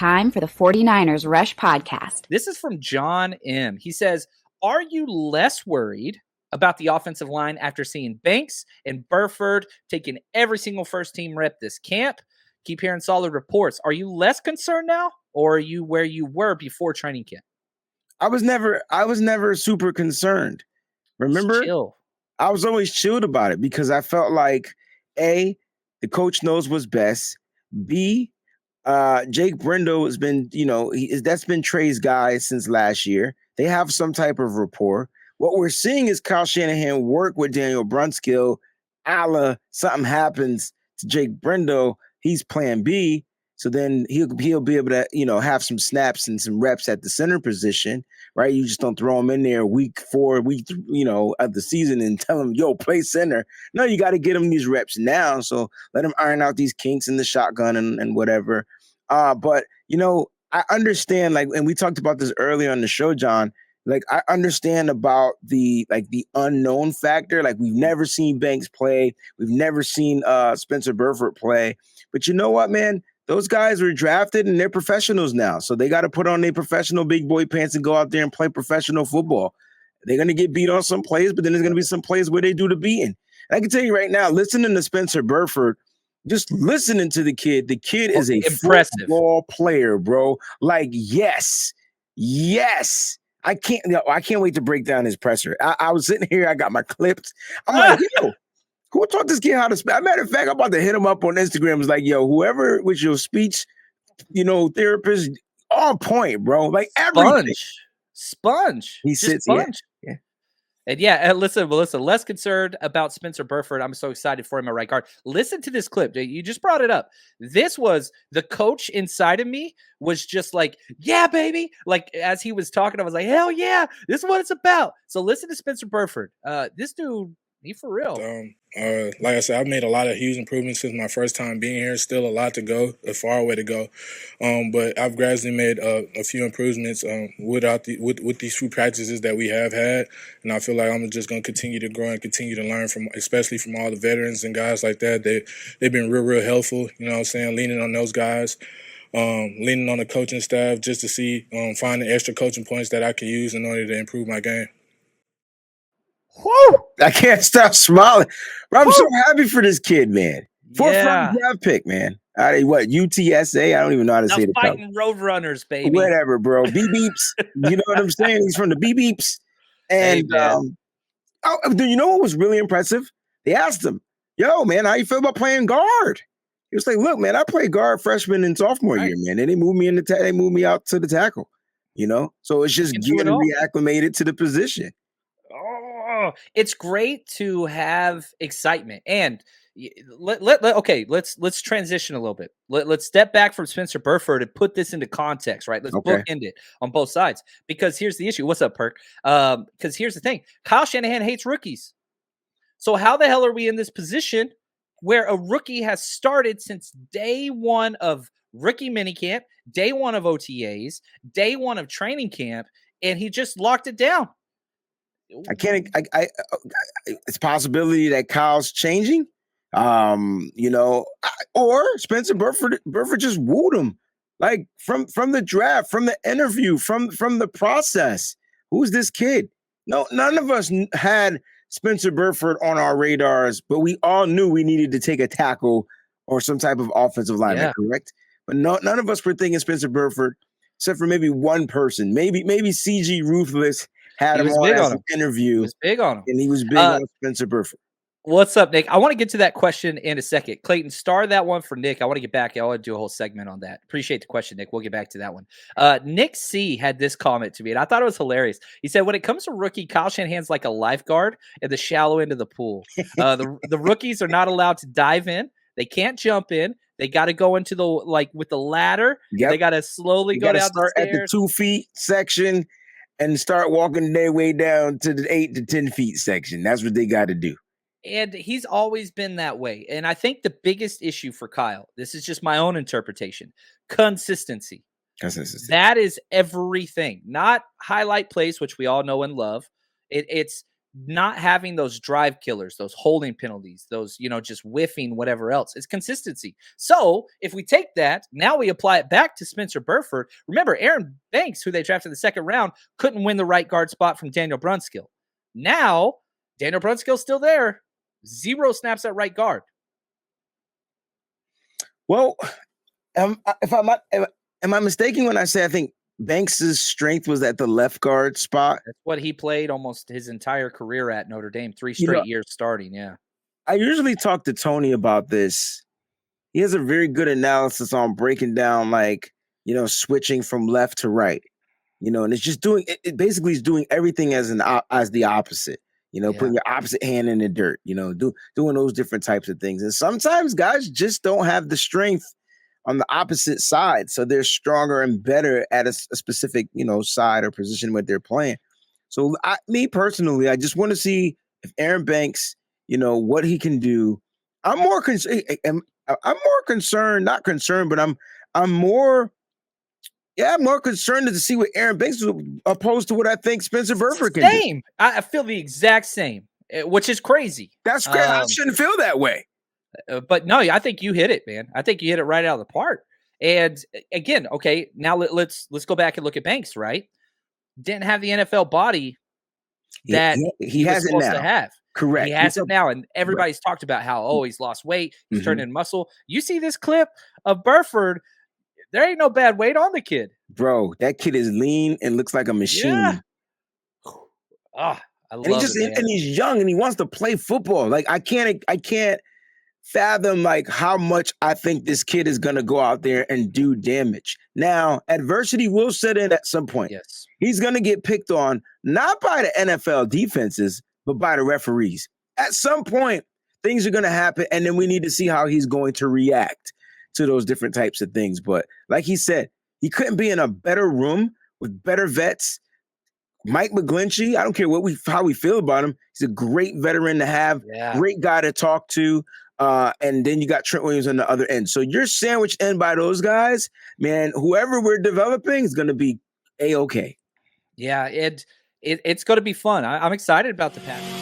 Time for the 49ers Rush podcast. This is from John M. He says, are you less worried about the offensive line after seeing Banks and Burford taking every single first-team rep this camp? Keep hearing solid reports. Are you less concerned now, or are you where you were before training camp? I was never super concerned. Remember? Chill. I was always chilled about it because I felt like, A, the coach knows what's best. B, Jake Brendo has been, that's been Trey's guy since last year. They have some type of rapport. What we're seeing is Kyle Shanahan work with Daniel Brunskill, a la something happens to Jake Brendo, he's plan B. So then he'll be able to, have some snaps and some reps at the center position, right? You just don't throw him in there week 4, of the season and tell him, yo, play center. No, you got to get him these reps now. So let him iron out these kinks in the shotgun and whatever. But, I understand, and we talked about this earlier on the show, John, I understand about the unknown factor. We've never seen Banks play. We've never seen Spencer Burford play. But you know what, man? Those guys were drafted and they're professionals now. So they got to put on their professional big boy pants and go out there and play professional football. They're going to get beat on some plays, but then there's going to be some plays where they do the beating. And I can tell you right now, listening to Spencer Burford, just listening to the kid is a impressive football player, bro. Yes. I can't wait to break down his presser. I was sitting here, I got my clips. I'm like, yo, who taught this kid how to speak? Matter of fact, I'm about to hit him up on Instagram. It's like, yo, whoever was your speech, therapist, on point, bro. Everything. Sponge. He sits here. Yeah. And listen, less concerned about Spencer Burford. I'm so excited for him at right guard. Listen to this clip. You just brought it up. This was the coach inside of me was just like, yeah, baby. As he was talking, I was like, hell yeah, this is what it's about. So listen to Spencer Burford. This dude, he for real. Like I said, I've made a lot of huge improvements since my first time being here. Still a lot to go, a far way to go. But I've gradually made a few improvements with these few practices that we have had. And I feel like I'm just going to continue to grow and continue to learn especially from all the veterans and guys like that. They've been real helpful, leaning on those guys. Leaning on the coaching staff just to see, finding extra coaching points that I can use in order to improve my game. Whoa! I can't stop smiling. Bro, I'm so happy for this kid, man. 4th round draft pick, man. UTSA? I don't even know how to say the Fighting Roadrunners, baby. Whatever, bro. Beeps. You know what I'm saying? He's from the Beeps. And you know what was really impressive? They asked him, yo, man, how you feel about playing guard? He was like, look, man, I played guard freshman and sophomore year, man. And they moved me they moved me out to the tackle. So it's just getting reacclimated to the position. Oh, it's great to have excitement. And let's transition a little bit. Let's step back from Spencer Burford and put this into context, right? Let's bookend it on both sides. Because here's the issue. What's up, Perk? Because here's the thing. Kyle Shanahan hates rookies. So how the hell are we in this position where a rookie has started since day one of rookie minicamp, day one of OTAs, day one of training camp, and he just locked it down? It's a possibility that Kyle's changing, or Spencer Burford just wooed him, from the draft, from the interview, from the process. Who's this kid? No, none of us had Spencer Burford on our radars, but we all knew we needed to take a tackle or some type of offensive lineman, correct? But none of us were thinking Spencer Burford, except for maybe one person, maybe CG Ruthless. Had him on as an interview. He was big on him. And he was big on Spencer Burford. What's up, Nick? I want to get to that question in a second. Clayton, star that one for Nick. I want to get back. I want to do a whole segment on that. Appreciate the question, Nick. We'll get back to that one. Nick C had this comment to me, and I thought it was hilarious. He said, when it comes to rookie, Kyle Shanahan's like a lifeguard at the shallow end of the pool. The rookies are not allowed to dive in. They can't jump in. They got to go into with the ladder. Yep. They got to slowly go down the stairs. At the 2 feet section and start walking their way down to the 8 to 10 feet section. That's what they got to do. And he's always been that way. And I think the biggest issue for Kyle, this is just my own interpretation, consistency. That is everything. Not highlight plays, which we all know and love. It's not having those drive killers, those holding penalties, those, just whiffing, whatever else. It's consistency. So if we take that, now we apply it back to Spencer Burford. Remember, Aaron Banks, who they drafted in the second round, couldn't win the right guard spot from Daniel Brunskill. Now, Daniel Brunskill's still there. 0 snaps at right guard. Well, am I mistaken when I say I think Banks's strength was at the left guard spot? That's what he played almost his entire career at Notre Dame, 3 straight years starting. Yeah. I usually talk to Tony about this. He has a very good analysis on breaking down, switching from left to right, and it's just it basically is doing everything as the opposite, putting your opposite hand in the dirt, doing those different types of things. And sometimes guys just don't have the strength on the opposite side, so they're stronger and better at a specific, side or position what they're playing. So me personally, I just want to see if Aaron Banks, what he can do. I'm more concerned, not concerned, but I'm more concerned to see what Aaron Banks is opposed to what I think Spencer Burford can do. Same. I feel the exact same, which is crazy. That's crazy. I shouldn't feel that way. But no, I think you hit it, man. I think you hit it right out of the park. And again, okay, now let's go back and look at Banks, right? Didn't have the NFL body that he has it now. To have. Correct. He has it now, and everybody's talked about how he's lost weight, he's turned into muscle. You see this clip of Burford, there ain't no bad weight on the kid. Bro, that kid is lean and looks like a machine. Yeah. I love it. And he's young and he wants to play football. Like I can't fathom how much I think this kid is going to go out there and do damage. Now, adversity will set in at some point. Yes. He's going to get picked on, not by the NFL defenses, but by the referees. At some point, things are going to happen, and then we need to see how he's going to react to those different types of things. But like he said, he couldn't be in a better room with better vets. Mike McGlinchey, I don't care how we feel about him. He's a great veteran to have, great guy to talk to. And then you got Trent Williams on the other end. So you're sandwiched in by those guys, man. Whoever we're developing is going to be A-okay. Yeah, it's going to be fun. I'm excited about the Packers.